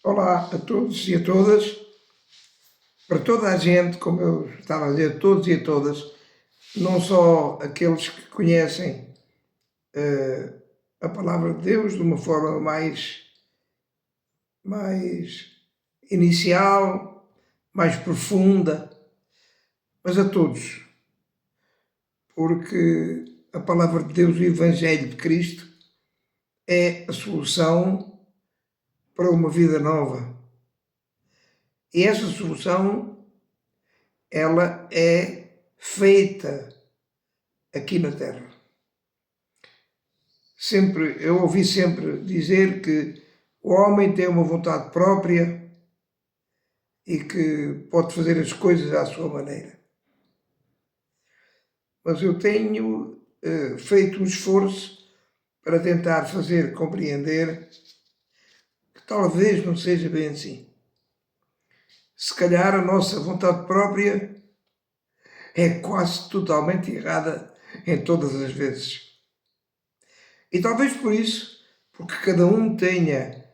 Olá a todos e a todas, para toda a gente, como eu estava a dizer, todos e a todas, não só aqueles que conhecem a palavra de Deus de uma forma mais inicial, mais profunda, mas a todos, porque a palavra de Deus, o Evangelho de Cristo, é a solução para uma vida nova. E essa solução, ela é feita aqui na Terra. Eu ouvi sempre dizer que o homem tem uma vontade própria e que pode fazer as coisas à sua maneira. Mas eu tenho feito um esforço para tentar fazer compreender que talvez não seja bem assim. Se calhar a nossa vontade própria é quase totalmente errada em todas as vezes. E talvez por isso, porque cada um tenha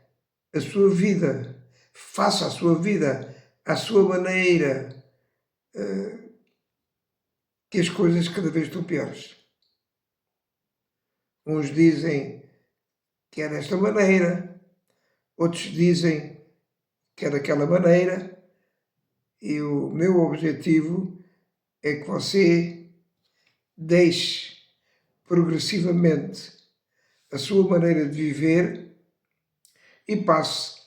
a sua vida, faça a sua vida à sua maneira, que as coisas cada vez estão piores. Uns dizem que é desta maneira, outros dizem que é daquela maneira, e o meu objetivo é que você deixe progressivamente a sua maneira de viver e passe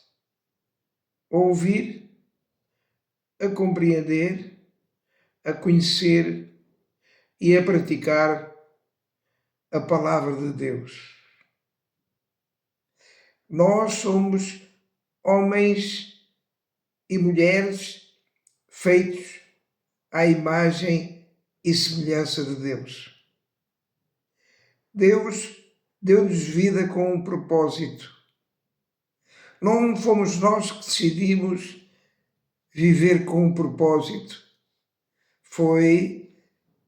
a ouvir, a compreender, a conhecer e a praticar a palavra de Deus. Nós somos homens e mulheres feitos à imagem e semelhança de Deus. Deus deu-nos vida com um propósito. Não fomos nós que decidimos viver com um propósito. Foi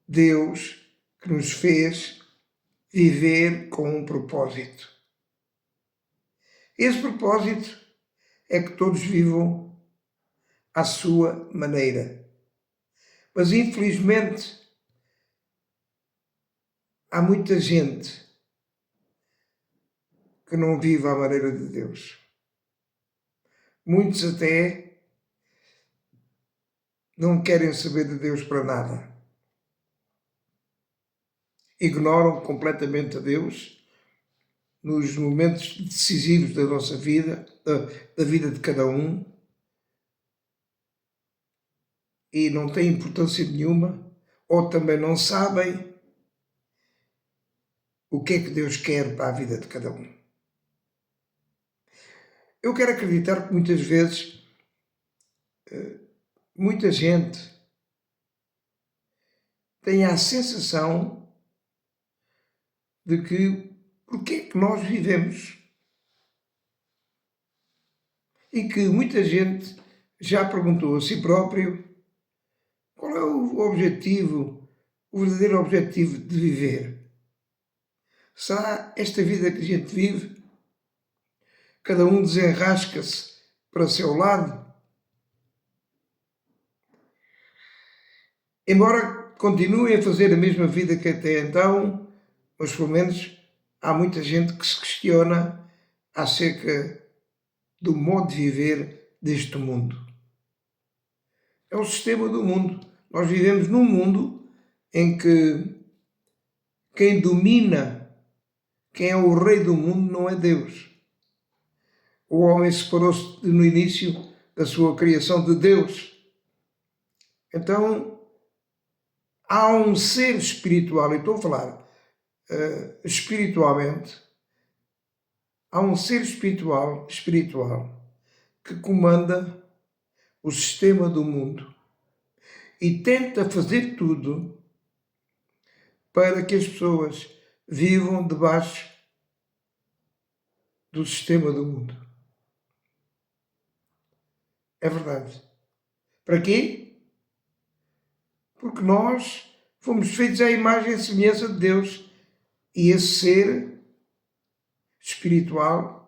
Deus que nos fez viver com um propósito. Esse propósito é que todos vivam à sua maneira. Mas, infelizmente, há muita gente que não vive à maneira de Deus. Muitos até não querem saber de Deus para nada. Ignoram completamente a Deus nos momentos decisivos da nossa vida, da vida de cada um, e não têm importância nenhuma, ou também não sabem o que é que Deus quer para a vida de cada um. Eu quero acreditar que muitas vezes muita gente tem a sensação de que porque é que nós vivemos e que muita gente já perguntou a si próprio qual é o objetivo, o verdadeiro objetivo de viver. Será esta vida que a gente vive? Cada um desenrasca-se para o seu lado? Embora continuem a fazer a mesma vida que até então, mas pelo menos há muita gente que se questiona acerca do modo de viver deste mundo. É o sistema do mundo. Nós vivemos num mundo em que quem domina, quem é o rei do mundo, não é Deus. O homem separou-se no início da sua criação de Deus. Então, há um ser espiritual, e estou a falar espiritualmente, há um ser espiritual que comanda o sistema do mundo e tenta fazer tudo para que as pessoas vivam debaixo do sistema do mundo. É verdade. Para quê? Porque nós fomos feitos à imagem e semelhança de Deus e esse ser espiritual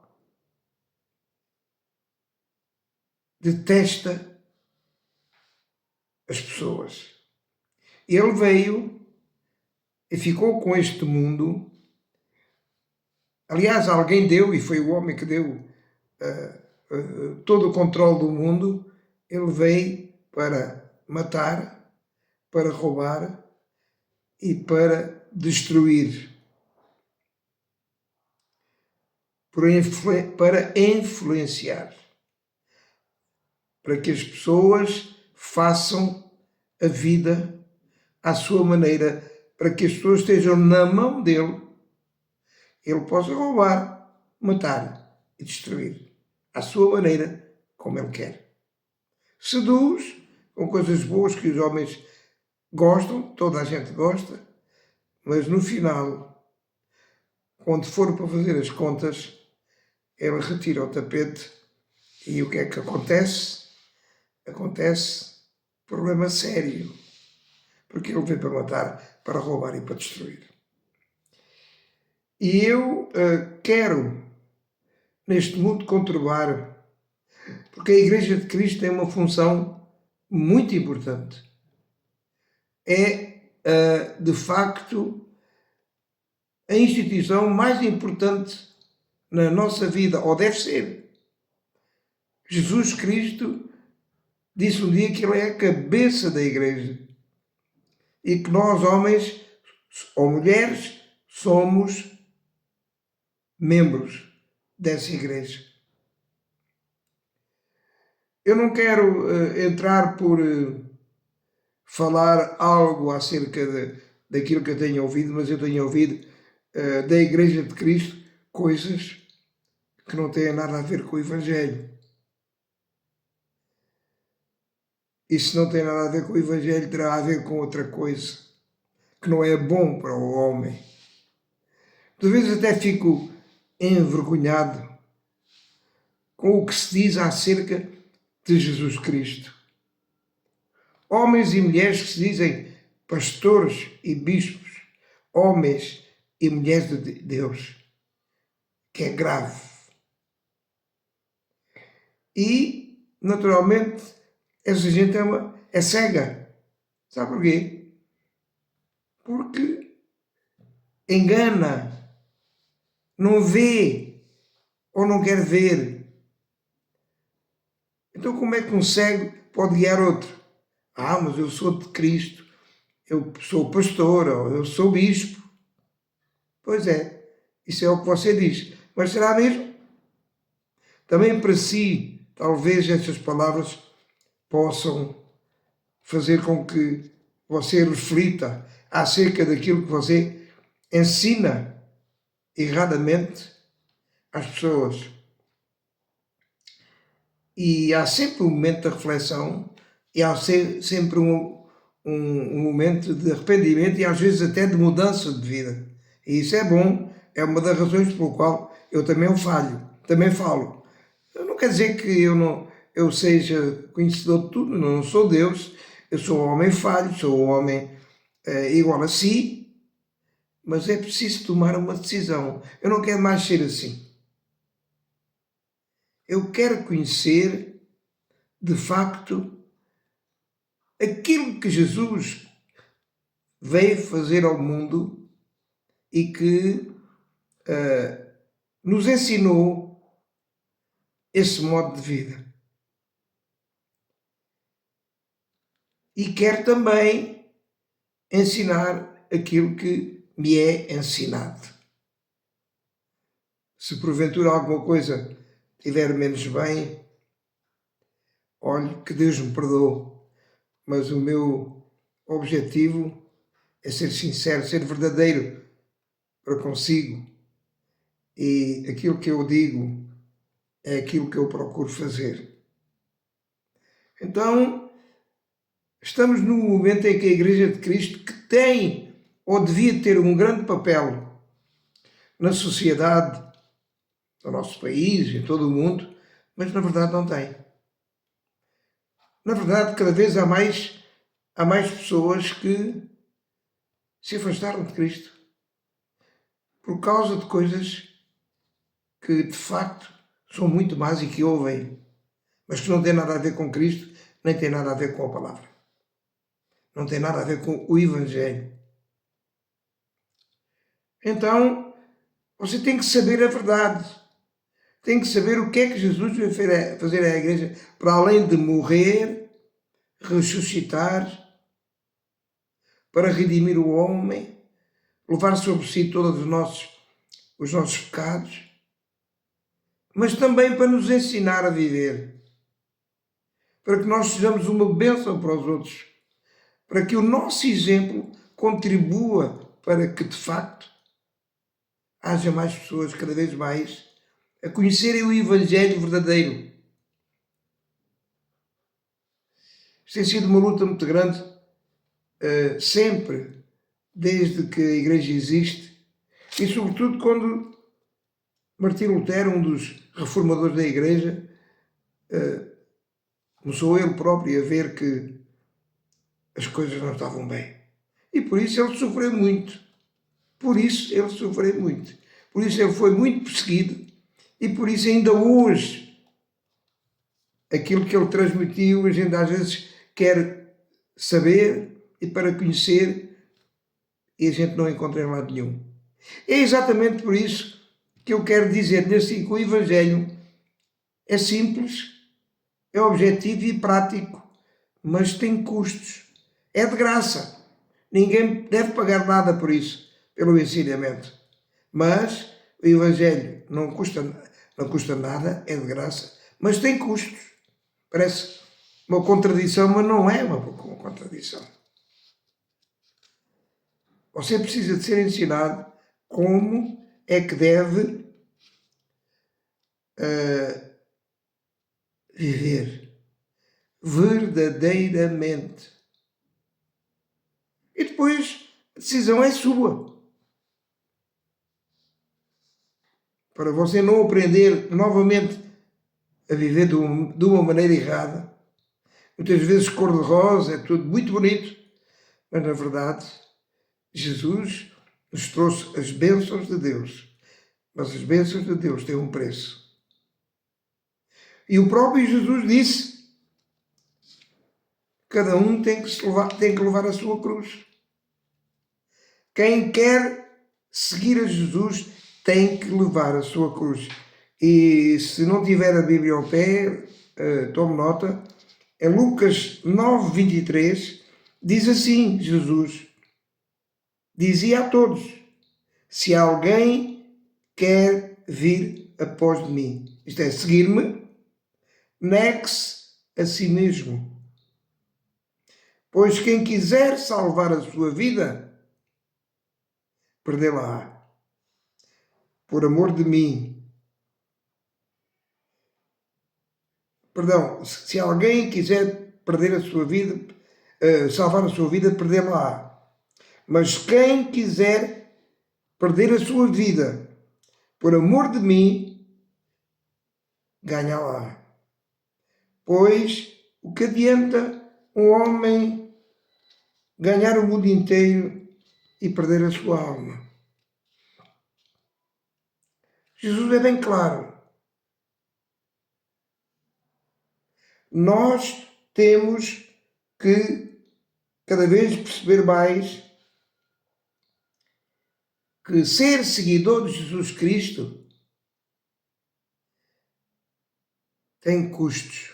detesta as pessoas. Ele veio e ficou com este mundo. Aliás, alguém deu, e foi o homem que deu todo o controle do mundo. Ele veio para matar, para roubar e para destruir, para influenciar, para que as pessoas façam a vida à sua maneira, para que as pessoas estejam na mão dele, ele possa roubar, matar e destruir, à sua maneira, como ele quer. Seduz com coisas boas que os homens gostam, toda a gente gosta, mas no final, quando for para fazer as contas, ele retira o tapete e o que é que acontece? Acontece problema sério, porque ele veio para matar, para roubar e para destruir. E eu quero, neste mundo, contribuir, porque a Igreja de Cristo tem uma função muito importante. É, de facto, a instituição mais importante na nossa vida, ou deve ser. Jesus Cristo disse um dia que ele é a cabeça da Igreja e que nós, homens ou mulheres, somos membros dessa Igreja. Eu não quero entrar por falar algo acerca daquilo que eu tenho ouvido, mas eu tenho ouvido da Igreja de Cristo coisas que não têm nada a ver com o Evangelho. E se não tem nada a ver com o Evangelho, terá a ver com outra coisa, que não é bom para o homem. Às vezes até fico envergonhado com o que se diz acerca de Jesus Cristo. Homens e mulheres que se dizem pastores e bispos, homens e mulheres de Deus, que é grave. E, naturalmente, essa gente é cega. Sabe porquê? Porque engana, não vê ou não quer ver. Então como é que um cego pode guiar outro? Ah, mas eu sou de Cristo, eu sou pastor, ou eu sou bispo. Pois é, isso é o que você diz. Mas será mesmo? Também para si, talvez essas palavras possam fazer com que você reflita acerca daquilo que você ensina erradamente às pessoas. E há sempre um momento de reflexão e há sempre um momento de arrependimento e às vezes até de mudança de vida. E isso é bom, é uma das razões pelo qual eu também também falo. Não quer dizer que eu seja conhecedor de tudo, não sou Deus, eu sou um homem falho, sou um homem igual a si, mas é preciso tomar uma decisão. Eu não quero mais ser assim. Eu quero conhecer, de facto, aquilo que Jesus veio fazer ao mundo e que nos ensinou esse modo de vida. E quero também ensinar aquilo que me é ensinado. Se porventura alguma coisa estiver menos bem, olhe, que Deus me perdoe, mas o meu objetivo é ser sincero, ser verdadeiro para consigo, e aquilo que eu digo é aquilo que eu procuro fazer. Então, estamos num momento em que a Igreja de Cristo, que tem ou devia ter um grande papel na sociedade, no nosso país, em todo o mundo, mas na verdade não tem. Na verdade, cada vez há mais pessoas que se afastaram de Cristo por causa de coisas que de facto são muito más e que ouvem mas que não tem nada a ver com Cristo, nem tem nada a ver com a palavra. Não tem nada a ver com o Evangelho. Então, você tem que saber a verdade. Tem que saber o que é que Jesus veio fazer à igreja, para além de morrer, ressuscitar, para redimir o homem, levar sobre si todos os nossos pecados, mas também para nos ensinar a viver, para que nós sejamos uma bênção para os outros, para que o nosso exemplo contribua para que, de facto, haja mais pessoas, cada vez mais, a conhecerem o Evangelho verdadeiro. Isto tem sido uma luta muito grande, sempre, desde que a Igreja existe, e sobretudo quando Martinho Lutero, um dos reformadores da Igreja, começou ele próprio a ver que as coisas não estavam bem. E por isso ele sofreu muito. Por isso ele sofreu muito. Por isso ele foi muito perseguido. E por isso ainda hoje, aquilo que ele transmitiu, a gente às vezes quer saber e para conhecer, e a gente não encontra em lado nenhum. É exatamente por isso que eu quero dizer assim que o Evangelho é simples, é objetivo e prático, mas tem custos. É de graça. Ninguém deve pagar nada por isso, pelo ensinamento. Mas o Evangelho não custa nada, é de graça, mas tem custos. Parece uma contradição, mas não é uma contradição. Você precisa de ser ensinado como é que deve viver verdadeiramente. E depois a decisão é sua. Para você não aprender novamente a viver de uma maneira errada. Muitas vezes cor-de-rosa, é tudo muito bonito, mas na verdade Jesus nos trouxe as bênçãos de Deus. Mas as bênçãos de Deus têm um preço. E o próprio Jesus disse: cada um tem que levar a sua cruz. Quem quer seguir a Jesus tem que levar a sua cruz. E se não tiver a Bíblia ao pé, tome nota, em Lucas 9:23, diz assim, Jesus dizia a todos: se alguém quer vir após de mim, isto é, seguir-me, negue-se a si mesmo. Pois quem quiser salvar a sua vida, perdê-la-á. Por amor de mim. Perdão, se alguém quiser perder a sua vida, salvar a sua vida, perdê-la-á. Mas quem quiser perder a sua vida, por amor de mim, ganha-la. Pois o que adianta um homem ganhar o mundo inteiro e perder a sua alma? Jesus é bem claro. Nós temos que cada vez perceber mais que ser seguidor de Jesus Cristo tem custos.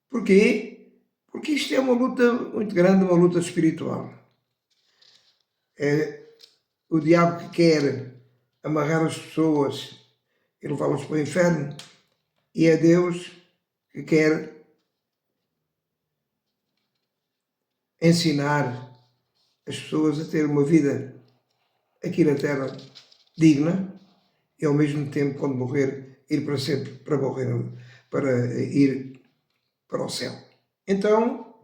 Porquê? Porque isto é uma luta muito grande, uma luta espiritual. É o diabo que quer amarrar as pessoas e levá-las para o inferno, e é Deus que quer ensinar as pessoas a ter uma vida aqui na Terra digna e ao mesmo tempo, quando morrer, ir para sempre, para ir para o céu. Então,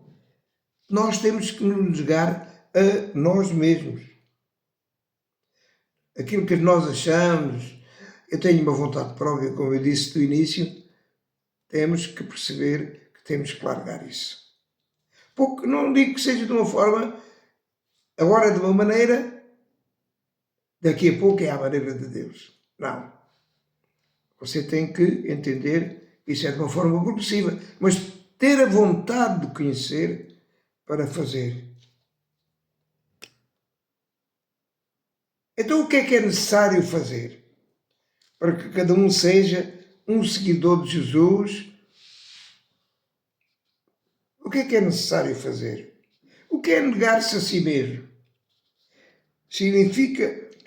nós temos que nos negar a nós mesmos. Aquilo que nós achamos, eu tenho uma vontade própria, como eu disse do início, temos que perceber que temos que largar isso. Porque não digo que seja de uma forma, agora de uma maneira, daqui a pouco é à maneira de Deus. Não. Você tem que entender isso é de uma forma progressiva, mas ter a vontade de conhecer para fazer. Então, o que é necessário fazer para que cada um seja um seguidor de Jesus? O que é necessário fazer? O que é negar-se a si mesmo?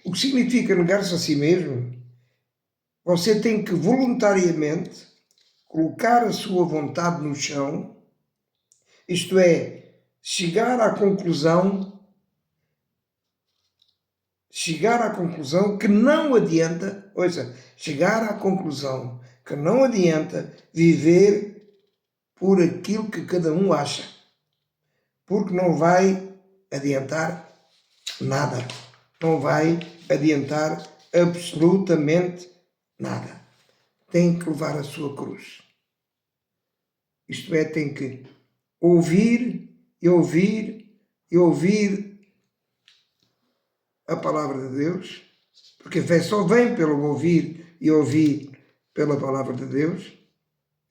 O que significa negar-se a si mesmo? Você tem que voluntariamente colocar a sua vontade no chão, isto é, chegar à conclusão que não adianta, chegar à conclusão que não adianta viver por aquilo que cada um acha, porque não vai adiantar nada, não vai adiantar absolutamente nada. Tem que levar a sua cruz. Isto é, tem que ouvir e ouvir e ouvir a palavra de Deus, porque a fé só vem pelo ouvir e ouvir pela palavra de Deus,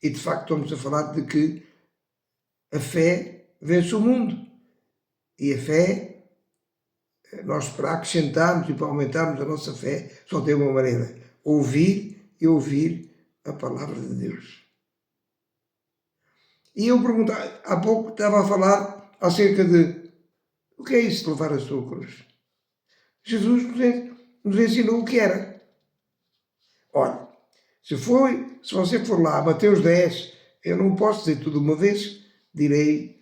e de facto estamos a falar de que a fé vence o mundo, e a fé, nós para acrescentarmos e para aumentarmos a nossa fé, só tem uma maneira: ouvir e ouvir a palavra de Deus. E eu perguntava, há pouco estava a falar acerca de o que é isso de levar a sua cruz. Jesus nos ensinou o que era. Olha, se você for lá, Mateus 10, eu não posso dizer tudo uma vez, irei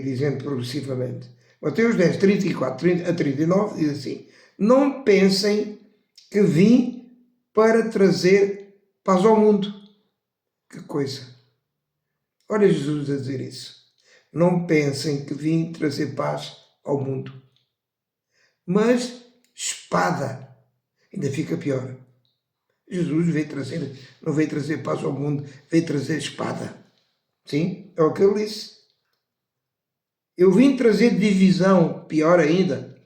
dizendo progressivamente. Mateus 10, 34 a 39 diz assim: não pensem que vim para trazer paz ao mundo. Que coisa! Olha Jesus a dizer isso. Não pensem que vim trazer paz ao mundo. Mas espada. Ainda fica pior. Jesus não veio trazer paz ao mundo, veio trazer espada. Sim, é o que ele disse. Eu vim trazer divisão, pior ainda.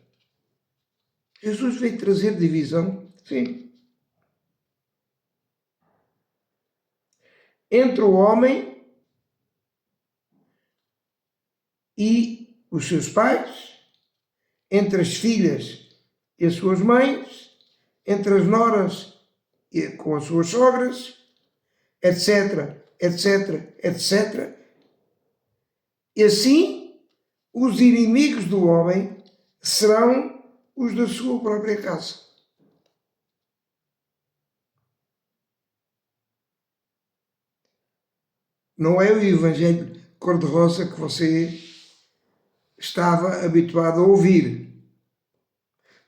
Jesus veio trazer divisão, sim. Entre o homem e os seus pais, entre as filhas e as suas mães, entre as noras e com as suas sogras, etc, etc, etc. E assim, os inimigos do homem serão os da sua própria casa. Não é o evangelho cor-de-rosa que você estava habituado a ouvir,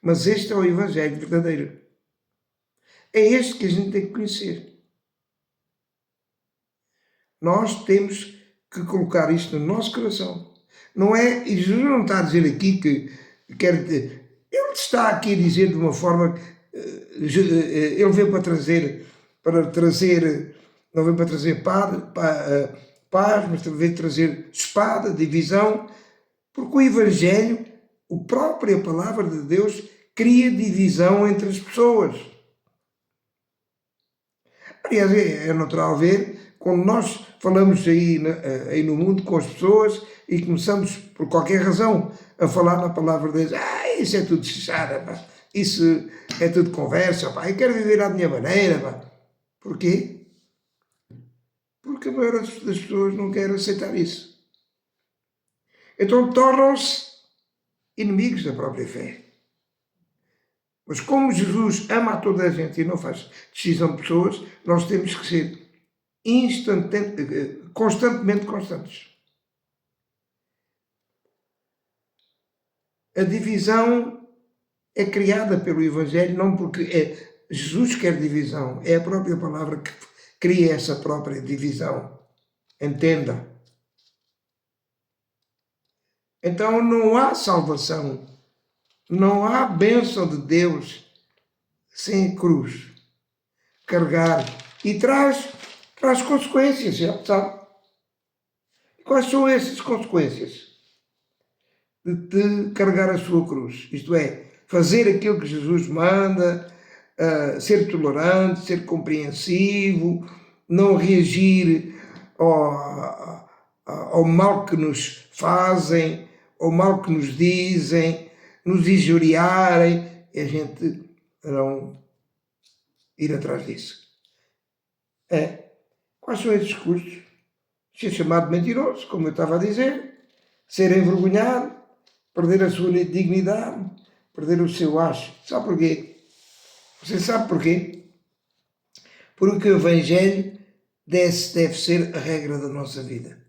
mas este é o evangelho verdadeiro. É este que a gente tem que conhecer. Nós temos que colocar isto no nosso coração. Não é, e Jesus não está a dizer aqui que quer. Ele está aqui a dizer de uma forma. Ele veio para trazer, não veio para trazer paz, mas veio trazer espada, divisão, porque o Evangelho, a própria palavra de Deus, cria divisão entre as pessoas. Aliás, é natural ver, quando nós falamos aí no mundo com as pessoas e começamos, por qualquer razão, a falar na palavra de Deus, isso é tudo chachada, pá. Isso é tudo conversa, pá. Eu quero viver à minha maneira, pá. Porquê? Porque a maioria das pessoas não quer aceitar isso. Então tornam-se inimigos da própria fé. Mas como Jesus ama a toda a gente e não faz distinção de pessoas, nós temos que ser constantemente constantes. A divisão é criada pelo Evangelho, não porque Jesus quer divisão, é a própria palavra que cria essa própria divisão. Entenda. Então não há salvação, não há bênção de Deus sem cruz. Carregar e traz consequências, sabe? Quais são essas consequências de carregar a sua cruz? Isto é, fazer aquilo que Jesus manda, ser tolerante, ser compreensivo, não reagir ao mal que nos fazem, ao mal que nos dizem, nos injuriarem, e a gente não ir atrás disso. Quais são esses custos? Ser chamado mentiroso, como eu estava a dizer, ser envergonhado, perder a sua dignidade, perder o seu acho. Sabe porquê? Você sabe porquê? Porque o Evangelho deve ser a regra da nossa vida.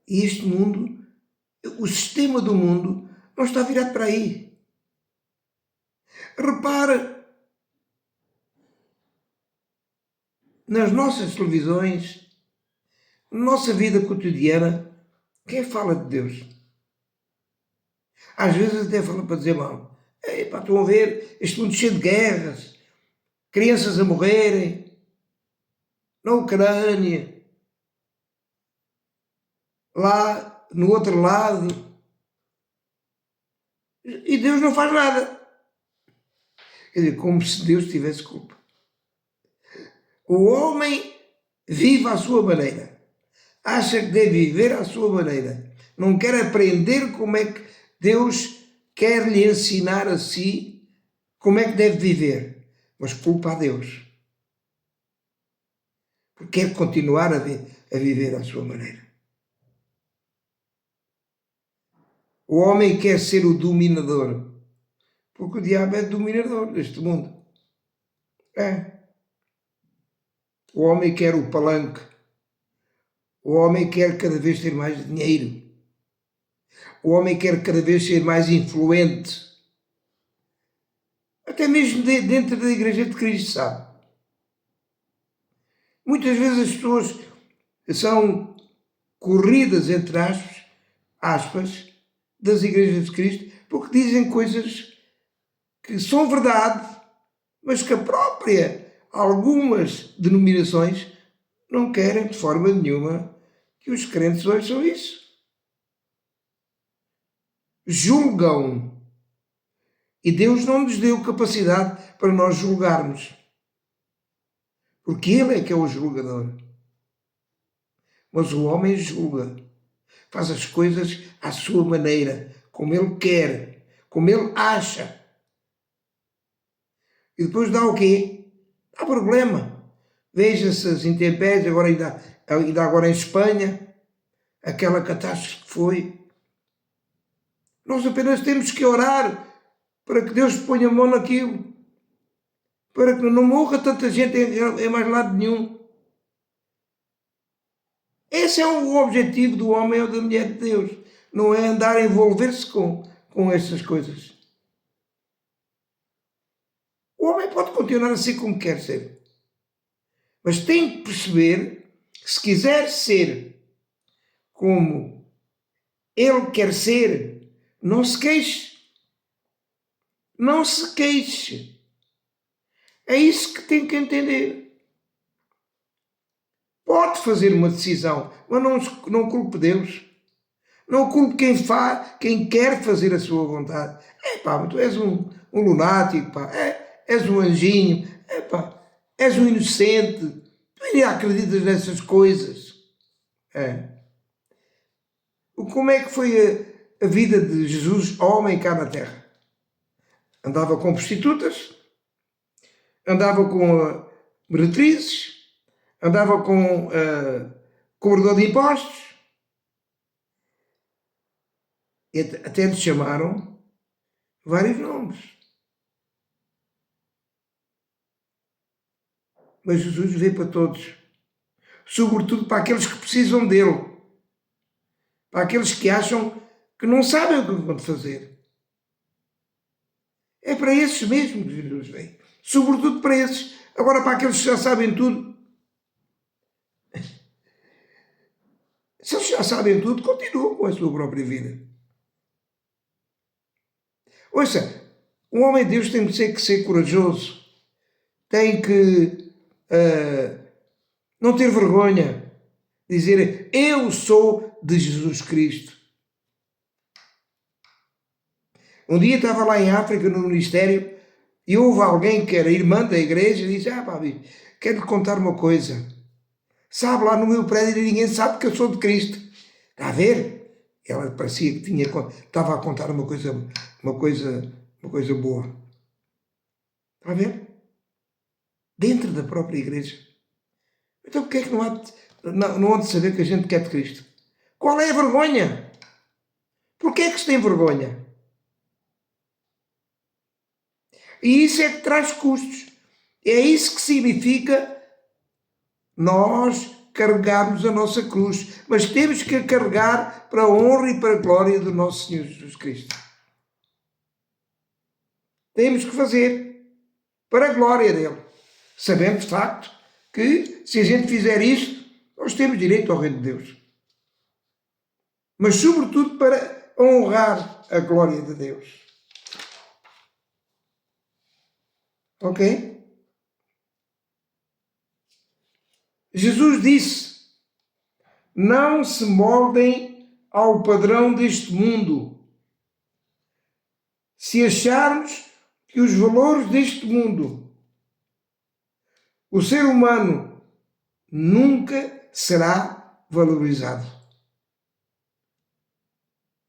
E este mundo, o sistema do mundo, não está virado para aí. Repare nas nossas televisões, na nossa vida cotidiana, quem fala de Deus? Às vezes até fala para dizer mal. Epá, estão a ver este mundo cheio de guerras, crianças a morrerem, na Ucrânia, lá no outro lado, e Deus não faz nada. Quer dizer, como se Deus tivesse culpa. O homem vive à sua maneira, acha que deve viver à sua maneira, não quer aprender como é que Deus quer lhe ensinar a si como é que deve viver, mas culpa a Deus, porque quer continuar a viver à sua maneira. O homem quer ser o dominador, porque o diabo é dominador deste mundo. O homem quer o palanque. O homem quer cada vez ter mais dinheiro. O homem quer cada vez ser mais influente. Até mesmo dentro da Igreja de Cristo, sabe? Muitas vezes as pessoas são corridas, entre aspas, das Igrejas de Cristo, porque dizem coisas que são verdade, mas que a própria, algumas denominações, não querem de forma nenhuma que os crentes ouçam isso. Julgam. E Deus não nos deu capacidade para nós julgarmos. Porque Ele é que é o julgador. Mas o homem julga. Faz as coisas à sua maneira, como ele quer, como ele acha. E depois dá o quê? Dá problema. Veja-se as intempéries, ainda agora em Espanha, aquela catástrofe que foi. Nós apenas temos que orar para que Deus ponha a mão naquilo, para que não morra tanta gente em mais lado nenhum. Esse é o objetivo do homem ou da mulher de Deus, não é andar a envolver-se com essas coisas. O homem pode continuar a ser como quer ser, mas tem que perceber que se quiser ser como ele quer ser, não se queixe. Não se queixe. É isso que tem que entender. Pode fazer uma decisão, mas não culpe Deus. Não culpe quem quer fazer a sua vontade. Pá, tu és um lunático, pá. És um anjinho. Pá, és um inocente. Tu ainda acreditas nessas coisas. Como é que foi a vida de Jesus, homem, cá na terra? Andava com prostitutas, andava com meretrizes, andava com cobrador de impostos, e até lhe chamaram vários nomes. Mas Jesus veio para todos, sobretudo para aqueles que precisam dele, para aqueles que acham que não sabem o que vão fazer. É para esses mesmo que Jesus veio, sobretudo para esses. Agora, para aqueles que já sabem tudo, se eles já sabem tudo, continuam com a sua própria vida. Ouça, um homem de Deus tem que ser corajoso, tem que não ter vergonha, dizer: eu sou de Jesus Cristo. Um dia estava lá em África, no ministério, e houve alguém que era irmã da igreja e disse: Papi, quero-lhe contar uma coisa. Sabe, lá no meu prédio ninguém sabe que eu sou de Cristo. Está a ver? Ela parecia que estava a contar uma coisa boa. Está a ver? Dentro da própria igreja. Então porquê é que não há de saber que a gente quer de Cristo? Qual é a vergonha? Porquê é que se tem vergonha? E isso é que traz custos. É isso que significa nós carregarmos a nossa cruz. Mas temos que a carregar para a honra e para a glória do nosso Senhor Jesus Cristo. Temos que fazer para a glória dele. Sabendo, de facto, que se a gente fizer isto, nós temos direito ao reino de Deus. Mas, sobretudo, para honrar a glória de Deus. Ok? Jesus disse: não se moldem ao padrão deste mundo. Se acharmos que os valores deste mundo, o ser humano nunca será valorizado.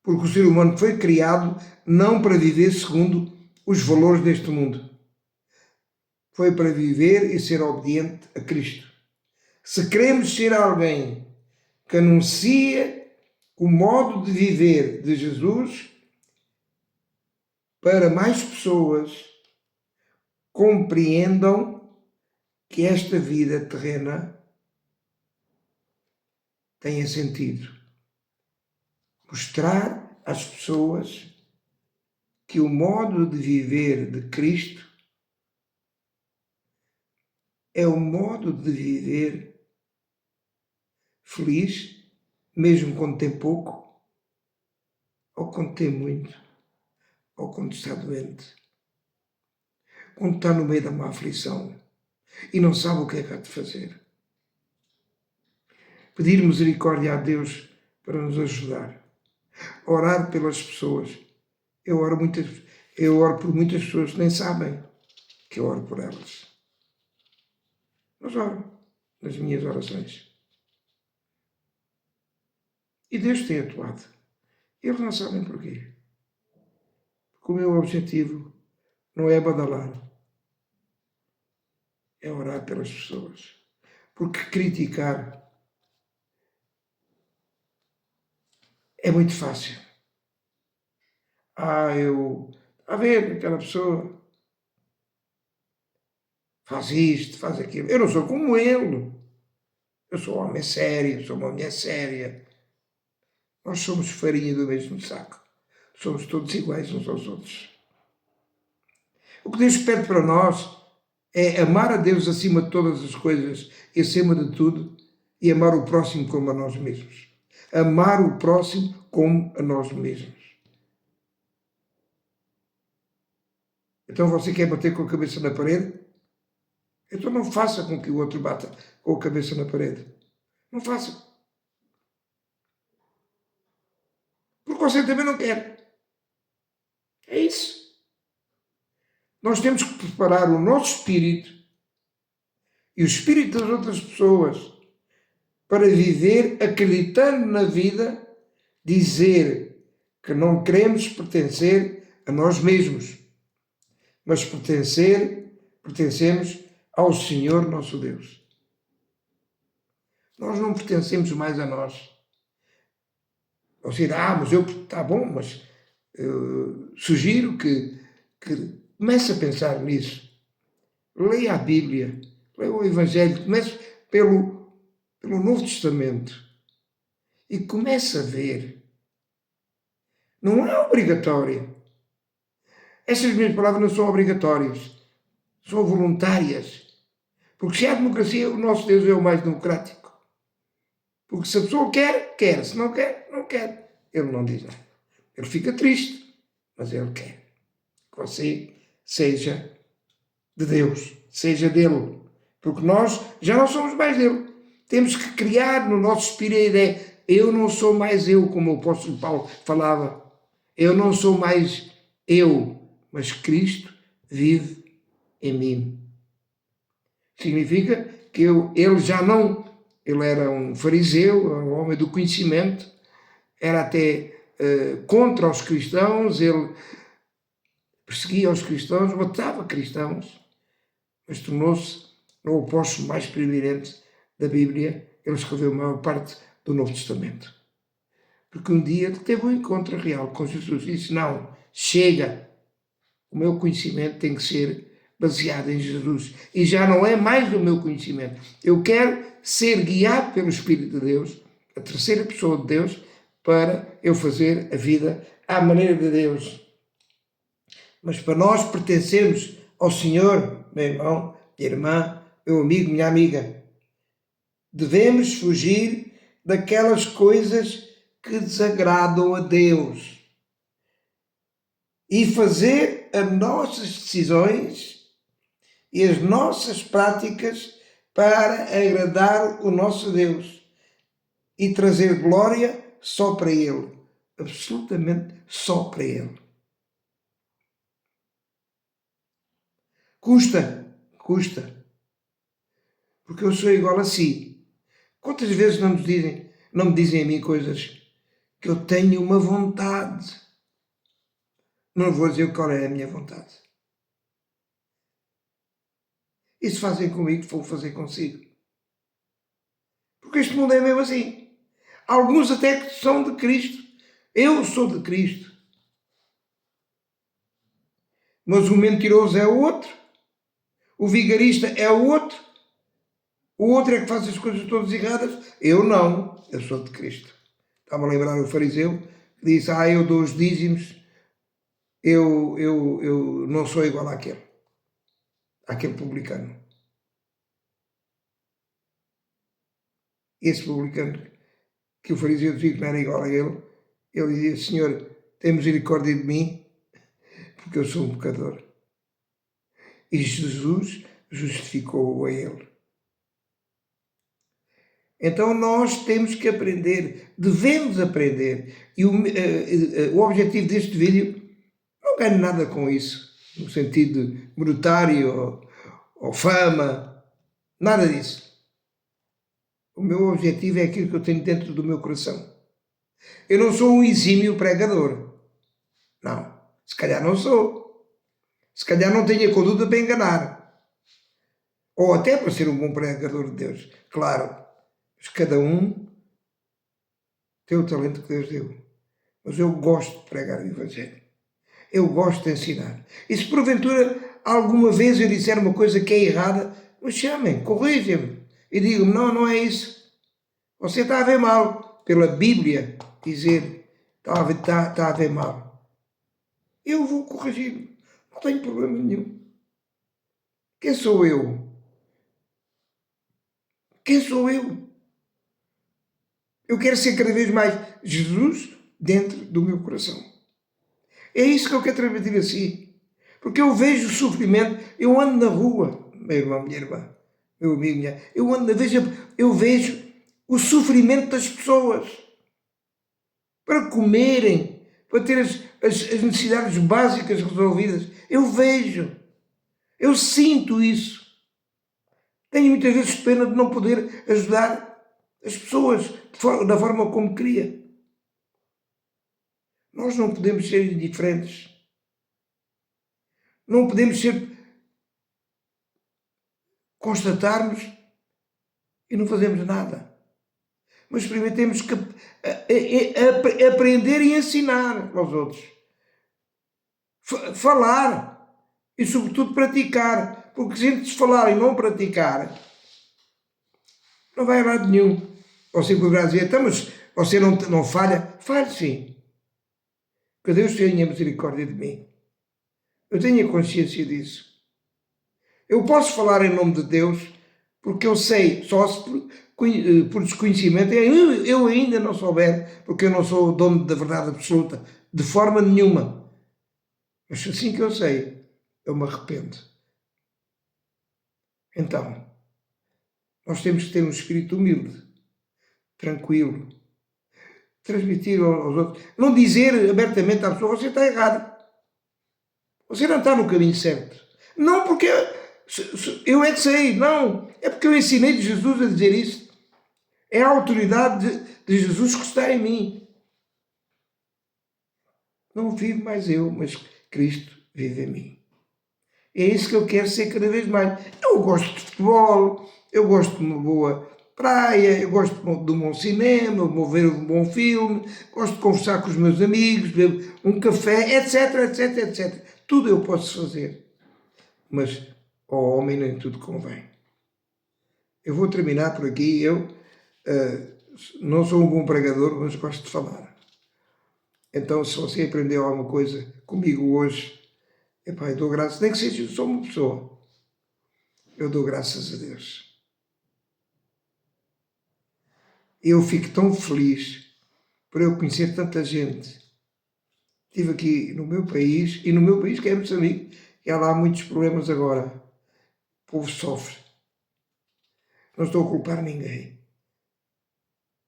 Porque o ser humano foi criado não para viver segundo os valores deste mundo. Foi para viver e ser obediente a Cristo. Se queremos ser alguém que anuncia o modo de viver de Jesus para mais pessoas compreendam que esta vida terrena tenha sentido. Mostrar às pessoas que o modo de viver de Cristo é o modo de viver feliz, mesmo quando tem pouco, ou quando tem muito, ou quando está doente, quando está no meio de uma aflição e não sabe o que é que há de fazer. Pedir misericórdia a Deus para nos ajudar. Orar pelas pessoas. Eu oro por muitas pessoas que nem sabem que eu oro por elas. Mas oro nas minhas orações. E Deus tem atuado. Eles não sabem porquê. Porque o meu objetivo não é badalar. É orar pelas pessoas. Porque criticar é muito fácil. A ver, aquela pessoa faz isto, faz aquilo. Eu não sou como ele. Eu sou um homem sério, sou uma mulher séria. Nós somos farinha do mesmo saco. Somos todos iguais uns aos outros. O que Deus pede para nós é amar a Deus acima de todas as coisas e acima de tudo, e amar o próximo como a nós mesmos. Amar o próximo como a nós mesmos. Então você quer bater com a cabeça na parede? Então não faça com que o outro bata com a cabeça na parede. Não faça. Porque você também não quer. É isso. Nós temos que preparar o nosso espírito e o espírito das outras pessoas para viver acreditando na vida, dizer que não queremos pertencer a nós mesmos, mas pertencemos ao Senhor nosso Deus. Nós não pertencemos mais a nós. Você dirá, mas está bom, mas eu sugiro que comece a pensar nisso. Leia a Bíblia, leia o Evangelho, comece pelo Novo Testamento e comece a ver. Não é obrigatório. Estas minhas palavras não são obrigatórias, são voluntárias. Porque se há democracia, o nosso Deus é o mais democrático. Porque se a pessoa quer, quer. Se não quer, não quer. Ele não diz nada. Ele fica triste, mas ele quer que você seja de Deus, seja dele. Porque nós já não somos mais dele. Temos que criar no nosso espírito a ideia: eu não sou mais eu, como o apóstolo Paulo falava. Eu não sou mais mas Cristo vive em mim. Significa que ele já não, ele era um fariseu, um homem do conhecimento, era até contra os cristãos, ele perseguia os cristãos, matava cristãos, mas tornou-se o apóstolo mais preeminente da Bíblia. Ele escreveu a maior parte do Novo Testamento. Porque um dia ele teve um encontro real com Jesus e disse: não, chega, o meu conhecimento tem que ser baseado em Jesus. E já não é mais o meu conhecimento. Eu quero ser guiado pelo Espírito de Deus, a terceira pessoa de Deus, para eu fazer a vida à maneira de Deus. Mas para nós pertencermos ao Senhor, meu irmão, minha irmã, meu amigo, minha amiga, devemos fugir daquelas coisas que desagradam a Deus e fazer as nossas decisões e as nossas práticas para agradar o nosso Deus e trazer glória só para Ele, absolutamente só para Ele. Custa, porque eu sou igual a si. Quantas vezes não me dizem a mim coisas que eu tenho uma vontade? Não vou dizer qual é a minha vontade. E se fazem comigo, vou fazer consigo. Porque este mundo é mesmo assim. Alguns até que são de Cristo. Eu sou de Cristo. Mas o mentiroso é o outro. O vigarista é o outro. O outro é que faz as coisas todas erradas. Eu não. Eu sou de Cristo. Estava a lembrar o fariseu que disse: eu dou os dízimos. Eu não sou igual àquele publicano. Esse publicano que o fariseu dizia que não era igual a ele dizia: Senhor, tem misericórdia de mim, porque eu sou um pecador. E Jesus justificou-o a ele. Então nós temos que aprender, devemos aprender. E o objetivo deste vídeo, não ganho nada com isso, no sentido monetário ou fama, nada disso. O meu objetivo é aquilo que eu tenho dentro do meu coração. Eu não sou um exímio pregador. Não. Se calhar não sou. Se calhar não tenho a conduta para enganar. Ou até para ser um bom pregador de Deus. Claro. Mas cada um tem o talento que Deus deu. Mas eu gosto de pregar o Evangelho. Eu gosto de ensinar. E se porventura alguma vez eu disser uma coisa que é errada, me chamem, corrijam-me. E digam-me: não é isso. Você está a ver mal. Pela Bíblia dizer, está a ver mal. Eu vou corrigir. Não tenho problema nenhum. Quem sou eu? Quem sou eu? Eu quero ser cada vez mais Jesus dentro do meu coração. É isso que eu quero transmitir assim. Porque eu vejo o sofrimento, eu ando na rua, meu irmão, minha irmã, meu amigo, eu vejo o sofrimento das pessoas para comerem, para ter as necessidades básicas resolvidas. Eu vejo, eu sinto isso. Tenho muitas vezes pena de não poder ajudar as pessoas da forma como queria. Nós não podemos ser indiferentes. Não podemos constatarmos e não fazemos nada. Mas primeiro temos que aprender e ensinar aos outros. Falar e, sobretudo, praticar. Porque se a gente falar e não praticar, não vai a lado nenhum. Você poderá dizer: então, mas você não falha? Falha sim. Que Deus tenha misericórdia de mim. Eu tenho a consciência disso. Eu posso falar em nome de Deus porque eu sei, só se por desconhecimento, eu ainda não souber, porque eu não sou o dono da verdade absoluta, de forma nenhuma. Mas assim que eu sei, eu me arrependo. Então, nós temos que ter um espírito humilde, tranquilo, transmitir aos outros, não dizer abertamente à pessoa: você está errado. Você não está no caminho certo. Não porque eu é que sei, não. É porque eu ensinei de Jesus a dizer isso. É a autoridade de Jesus que está em mim. Não vivo mais eu, mas Cristo vive em mim. É isso que eu quero ser cada vez mais. Eu gosto de futebol, eu gosto de uma boa praia, eu gosto de um bom cinema, eu vou ver um bom filme, gosto de conversar com os meus amigos, beber um café, etc, etc, etc. Tudo eu posso fazer. Mas ao homem nem tudo convém. Eu vou terminar por aqui. Eu não sou um bom pregador, mas gosto de falar. Então, se você aprendeu alguma coisa comigo hoje, epá, eu dou graças, nem que seja só uma pessoa, eu dou graças a Deus. Eu fico tão feliz por eu conhecer tanta gente. Estive aqui no meu país, e no meu país, que é Moçambique, e há lá muitos problemas agora. O povo sofre. Não estou a culpar ninguém.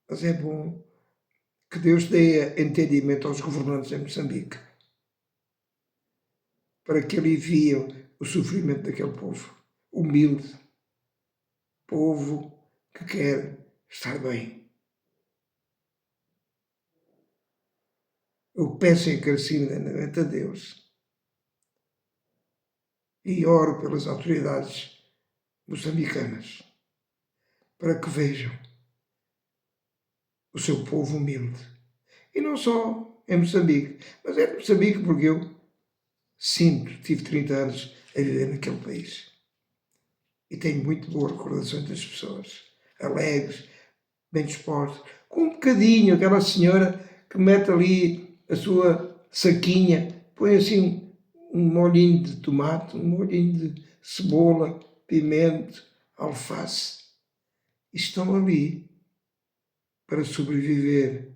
Mas é bom que Deus dê entendimento aos governantes em Moçambique, para que aliviem o sofrimento daquele povo humilde, povo que quer estar bem. Eu peço encarecidamente a Deus e oro pelas autoridades moçambicanas para que vejam o seu povo humilde. E não só em Moçambique, mas é Moçambique porque eu tive 30 anos a viver naquele país. E tenho muito boas recordações das pessoas, alegres, bem dispostas, com um bocadinho, aquela senhora que mete ali a sua saquinha, põe assim um molhinho de tomate, um molhinho de cebola, pimento, alface, e estão ali para sobreviver,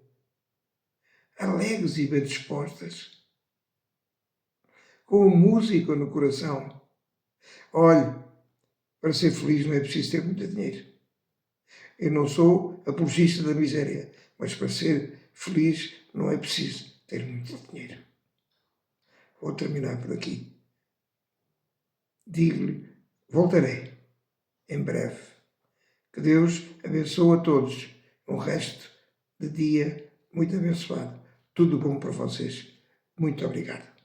alegres e bem dispostas, com música no coração. Olhe, para ser feliz não é preciso ter muito dinheiro. Eu não sou apologista da miséria, mas para ser feliz não é preciso ter muito dinheiro. Vou terminar por aqui. Digo-lhe, voltarei em breve. Que Deus abençoe a todos. Um resto de dia muito abençoado. Tudo bom para vocês. Muito obrigado.